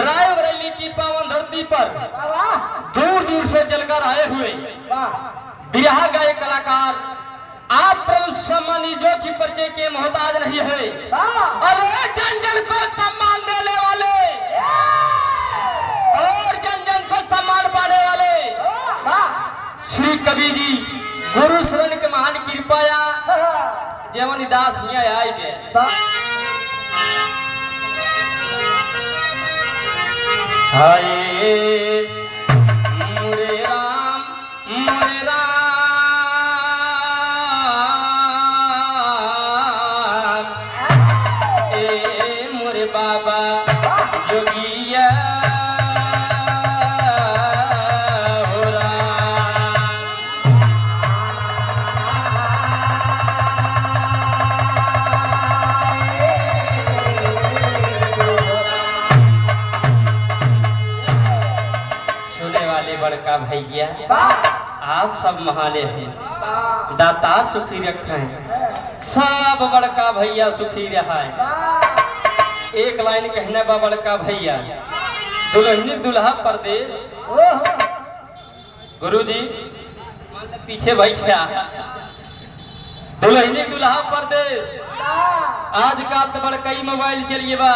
रायबरेली की पावन धरती पर दूर दूर से चलकर आए हुए बिरहा गाय कलाकार आप प्रभु सम्मानी जो की परिचय के मोहताज नहीं है अरे जन जन को सम्मान देने वाले और जन जन से सम्मान पाने वाले श्री कवि जी गुरु शरण के महान कृपाया जेवन दास यहाँ आए के हाय मुरे राम ए मुरे बाबा जोगिया हो राम। सुने वाले बड़का भैया आप सब महाले हैं, दातार सुखी रखे हैं, सब बड़का भैया सुखी रहा है। एक लाइन कहने बा बड़का भैया दुल्हनी दुल्हा परदेश गुरुजी पीछे बैठा दुल्हनी दुल्हा परदेश आजकल तो बड़कई मोबाइल चलिए बा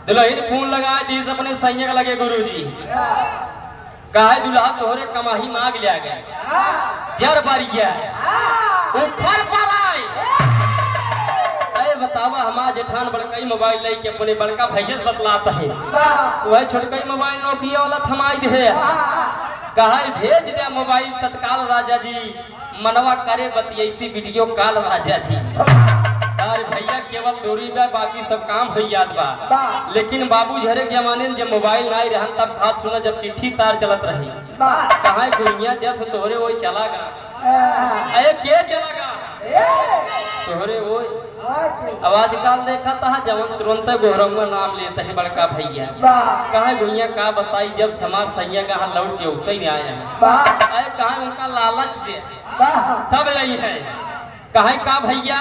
दुल्हन फोन लगा दी अपने सैया लगे गुरुजी कहा दुल्हा तोहरे कमाही मांग लिया गया जर बारी गया ऊपर पर आए अरे बतावा हमारा जेठान बड़कई मोबाइल ले के अपने बड़का भैया बतलाता है वह छोटकई मोबाइल नोकिया वाला थमाई दे कहा भेज दे मोबाइल तत्काल राजा जी मनवा करे बतियती वीडियो कॉल राजा जी। अरे भैया केवल दूरी बा बाकी सब काम हो याद बा लेकिन बाबू झरे जमाने में जब मोबाइल नहीं रहन तब खात सुना जब चिट्ठी तार चलत रही कहा गुड़िया जब से तोहरे वही चलागा अरे के चलागा तोहरे वही आवाज काल देखा था जवन तुरंत गोहरंगा नाम लेते हैं बड़का भैया कहा गुड़िया का बताई जब समार सैया कहा लौट के उतर ही आया अरे कहा उनका लालच दे तब यही है कहा का भैया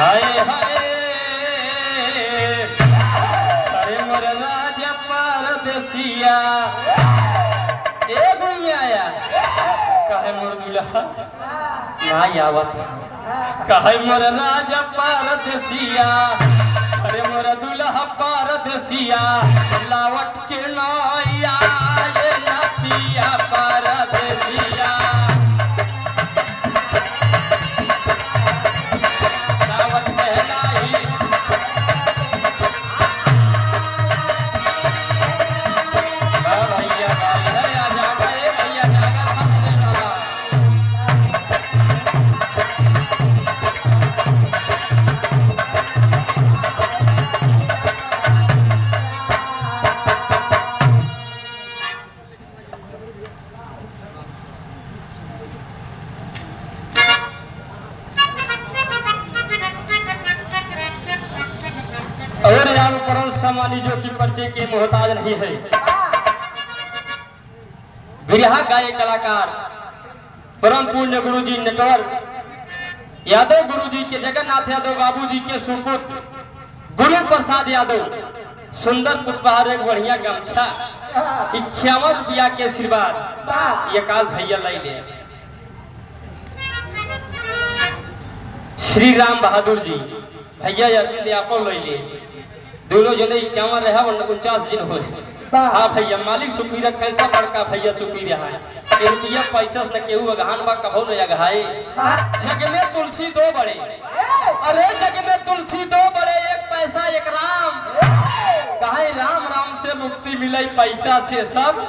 हाय हाय अरे मोर राजा परदेसिया ए भैया आया कहे मोर दुल्हा ना आवत कहे मोर राजा परदेसिया अरे मोर दुल्हा परदेसिया लावट के नैया ये नदिया परदेसिया और यार परम समानी जो की परिचय के मोहताज नहीं है बिरहा गाय कलाकार परम पुण्य गुरुजी नेटवर्क यादव गुरुजी के जगन्नाथ यादव बाबूजी के सुपुत्र गुरु प्रसाद यादव सुंदर पुष्पहार एक बढ़िया गमछा 51 रुपया के आशीर्वाद ये काल भैया लाई ले श्री राम बहादुर जी भैया अरविंद आपो ले ले दोनों जने 51 रहा 49 दिन हो हाँ भैया मालिक सुखी रखे सब बड़का भैया सुखी रहा है रुपया पैसा से केहू अगहान बा कभो न अगहाए जग में तुलसी दो बड़े अरे जग में तुलसी दो बड़े एक पैसा एक राम कहे राम राम से मुक्ति मिले पैसा से सब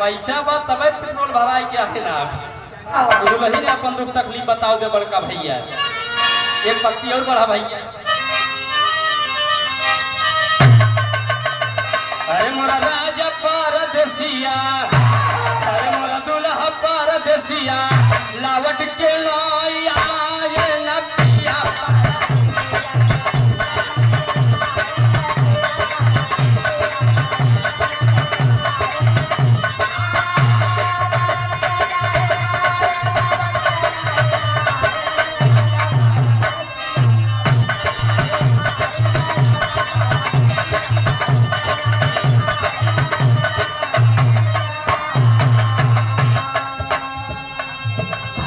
पैसा बा तबे पेट्रोल भराई के आखिर ना दुल्हन ने अपन दुख तकलीफ बताओ दे बड़का भैया एक पत्ती और बढ़ा भैया अरे मोरा राजा परदेसिया अरे मोरा दुल्हा परदेसिया लावट के नैया ये नदिया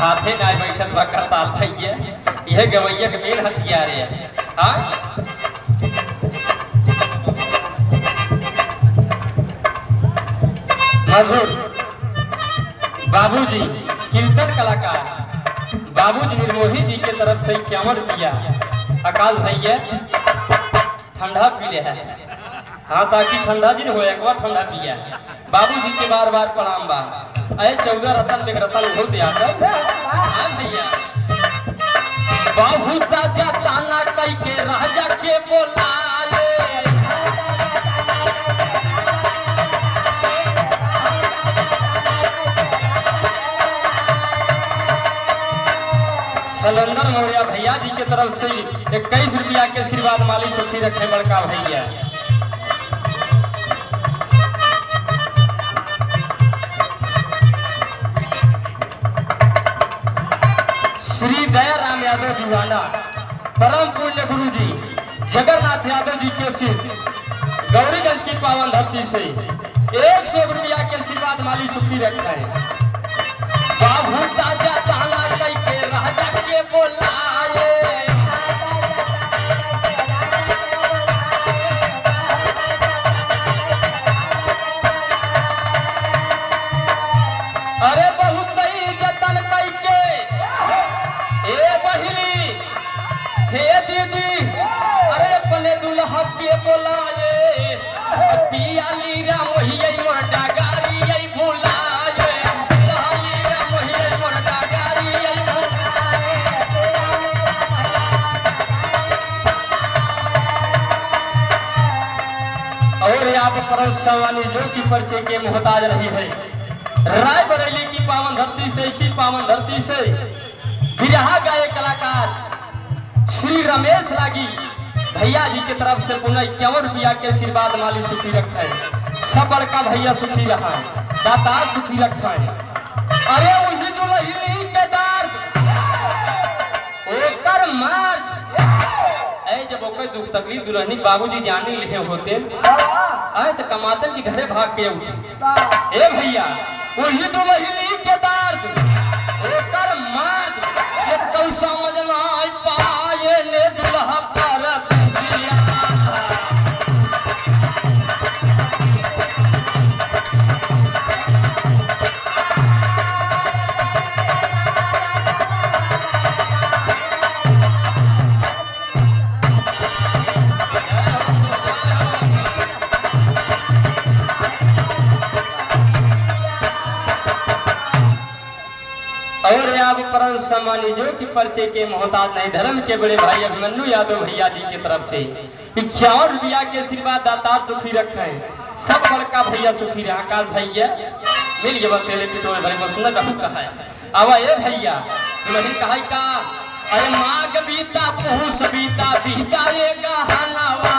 हाथे ना बैठल बा करताल भैया, यह गवैया के मेन हथियार है। हाँ मधुर बाबूजी कीर्तन कलाकार बाबूजी निर्मोही जी के तरफ से 51 रुपया। आकाश भैया ठंडा पी ले है। हाँ ताकि ठंडा जी हो एक बार ठंडा पिया। बाबूजी के बार बार प्रणाम बा। अरे 14 रतन में रतन बहुत याद है। हाँ भैया बाबू ताजा ताना कई के राजा के बोलाए, सलंदर मौर्य भैया जी के तरफ से 21 रुपया के आशीर्वाद माली सुखी रखे बड़का भैया। श्री दया राम यादव दीवाना परम पुण्य गुरु जी जगन्नाथ यादव जी के शिष्य गौरीगंज की पावन धरती से 100 रुपया के आशीर्वाद माली सुखी रखे। बाबू ताजा ताना कई के राजा के बोलाए, अरे बहुत जतन कई के ए बहिनी हे दीदी, अरे अपने दुल्हा के बोलाए, पियाली राम वही मोर डागारी आई भुलाए, पियाली राम वही मोर डागारी आई भुलाए। और यहाँ पर परम सम्मानी जो की परिचय के मोहताज रही है रायबरेली की पावन धरती से, इसी पावन धरती से बिरहा गाये कलाकार श्री रमेश रागी भैया जी की तरफ से पुनः 51 रुपया के आशीर्वाद माली सुखी रखे। सब बड़का भैया सुखी रहा, दातार सुखी रखा। अरे वही दुल्हनी के दर्द ओकर मार, ऐ जब ओकर दुख तकलीफ दुल्हनी बाबूजी जाने लिए होते आए तो कमातन की घरे भाग के उठे। ए भैया वही दुल्हनी के दर्द ओकर मार, ये तो समझ ना पाए ने दुल्हा पर खुशियां। और आप परम सम्मानी जो कि परिचय के मोहताज नहीं धर्म के बड़े भाई अभिमन्यु यादव भैया जी की तरफ से 51 रुपया के आशीर्वाद दातार सुखी रखे। सब बड़का भैया सुखी रहा। आकाश भैया मिल गए तेले पिटोरे भरे बहुत सुंदर कहू कहा है। अब ये भैया नहीं कहा का अरे माग बीता पहुँच बीता बीता ये गहनवा,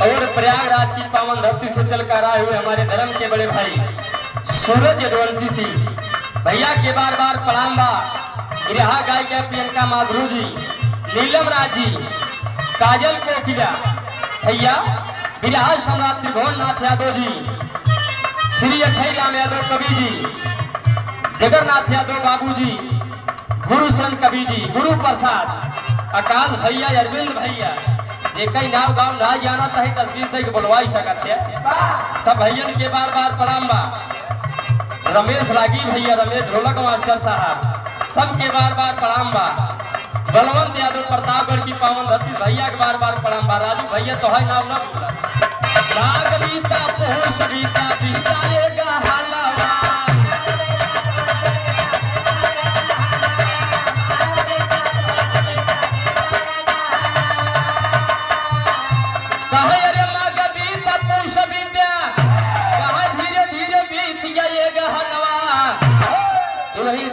और प्रयागराज की पावन धरती से चलकर आए हुए हमारे धर्म के बड़े भाई सूरज यदुवंशी सिंह भैया के बार बार प्रणाम बा। बिरहा गायिका प्रियंका माधुरी जी, नीलम राज जी, काजल कोकिला भैया, बिरहा सम्राट त्रिभुवन नाथ यादव जी, श्री अठई राम यादव कवि जी, जगन्नाथ यादव बाबू जी, गुरु सन कवि जी, गुरु प्रसाद, आकाश भैया, अरविंद भैया, कई नाव गाँव ना जाना तही तस्वीर तक बोलवाई सकत है। सब भैयन के बार बार प्रणाम बा। रमेश रागी भैया, रमेश ढोलक मास्टर साहब, सबके बार बार प्रणाम बा। बलवंत यादव प्रतापगढ़ की पावन धरती भैया के बार बार प्रणाम बा। राजू भैया तो है नाम ना बोला। नाग बीता पहुँच बीता बीता ये गहनवा,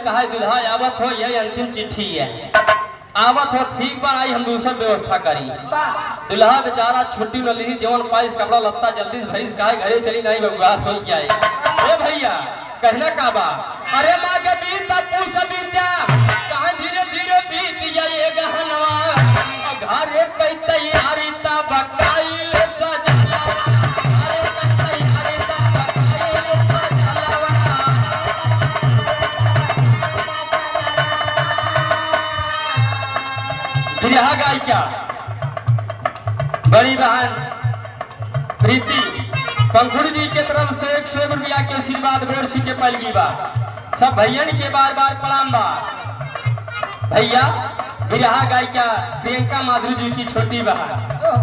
कहा दुल्हा आवत हो यही अंतिम चिट्ठी है, आवत हो ठीक बा आई हम दूसर व्यवस्था करी। दुल्हा बेचारा छुट्टी न ली जवन पाइस कपड़ा लत्ता जल्दी भरी कहा घरे चली नहीं बबुआ सोच के आए। ए भैया कहना का बा अरे माँ के बीता पूछ बीता कहा धीरे धीरे बीत जाए गहनवा, अरे कई तैयारी ता बकाइल सजलवा, अरे कई तैयारी ता बकाइल सजलवा। बिरहा गायिका बड़ी बहन प्रीति पंखुड़ी जी के तरफ से 101 रुपया के आशीर्वाद गोरछी के पलगी बा। सब भैयन के बार बार प्रणाम बा। भैया बिरहा गायिका प्रियंका माधुरी जी की छोटी बहन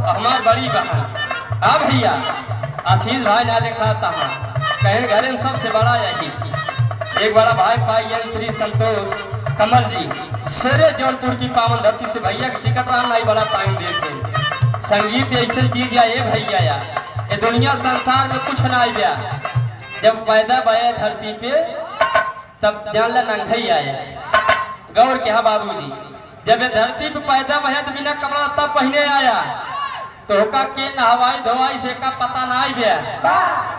हमार बड़ी बहन। हाँ भैया आशीष भाई ना दिखाता हूँ कहन घर में सबसे बड़ा यही एक बड़ा भाई भाई श्री संतोष कमल जी शेरे जौनपुर की पावन धरती से भैया की टिकट रहा नहीं बड़ा टाइम देते। संगीत ऐसी चीज या ये भैया या ये दुनिया संसार में कुछ ना आया। जब पैदा भया धरती पे तब जान ला नंगई आया। गौर के हाँ बाबूजी जब ये धरती पे पैदा भया तो बिना कपड़ा तब पहने आया तो का के नहवाई धोवाई से का पता ना आया।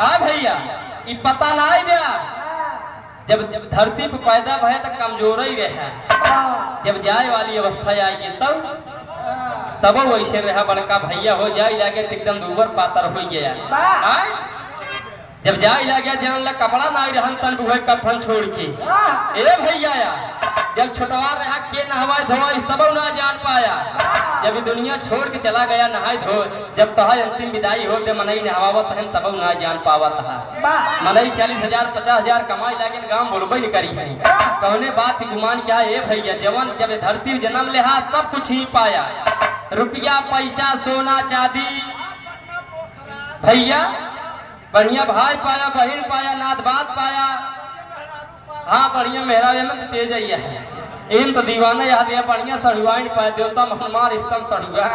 हाँ भैया ये पता ना आया। जब धरती पे पैदा भया तो कमजोर ही रहा। जब जाए वाली अवस्था आई तब वैसे रहा बड़का भैया हो जाए लगे तो एकदम दूबर पातर हो गया। जब जाए लगे जान ला कपड़ा ना रहन तन बुहे कफन छोड़ के ए भैया जब छोटवा रहा के नहवाई धोवा तब ना जान पाया। जब दुनिया छोड़ के चला गया नहाई धो जब तहाई अंतिम विदाई हो मनई नहवावत है तब ना जान पावत है। मनई 40,000 50,000 कमाई लगे गांव बोलबे नहीं करी है कहने बात गुमान क्या है भैया। जवन जब धरती जन्म ले सब कुछ ही पाया रुपया पैसा सोना चांदी भैया बढ़िया भाई पाया बहन पाया नाथ बात पाया। हाँ बढ़िया मेहरा में तो तेज है इन तो दीवाना याद है बढ़िया सड़ुआइन पाया देवता हनुमान स्तंभ सड़ुआ।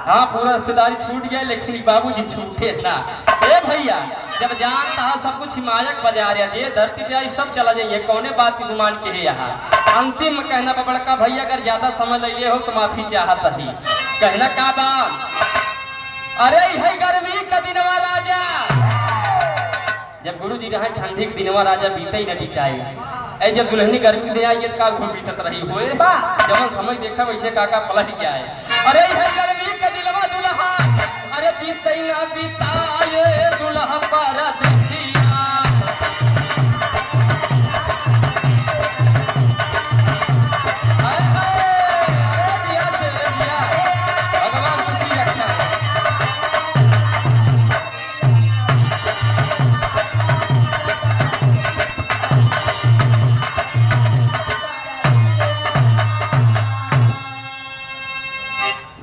हाँ पूरा रिश्तेदारी छूट गया लेकिन बाबूजी छूटे ना। ए भैया जब जानता है सब कुछ हिमायत बजा रहा ये धरती पे आई सब चला जाइए कौने बात की गुमान के है यहाँ। अंतिम में कहना बड़का भैया अगर ज्यादा समझ लिए हो तो माफी चाहत ही कहना का बात। अरे है गर्मी का दिनवा राजा जब गुरु जी रहे ठंडी के दिनवा राजा बीते ही न बीताए। ऐ जब दुल्हनी गर्मी के दिन आई का घूम बीतत रही हुए जब समझ देखा वैसे काका पलट गया है। अरे है गर्मी का दिलवा दुल्हा अरे बीते ही ना बीताए दुल्हा परदेसिया।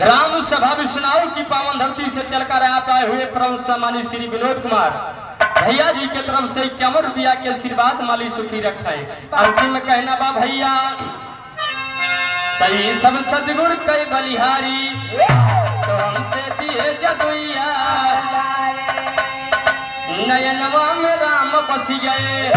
ग्राम सभा विष्णु की पावन धरती से चलकर आए हुए परम सम्मानित श्री विनोद कुमार भैया जी के तरफ से 51 रुपया के आशीर्वाद माली सुखी रखा है। अंतिम में कहना बा भैया तई सब सदगुरु कई बलिहारी तो हमसे दिए जदुइया नयनवा में राम बस गए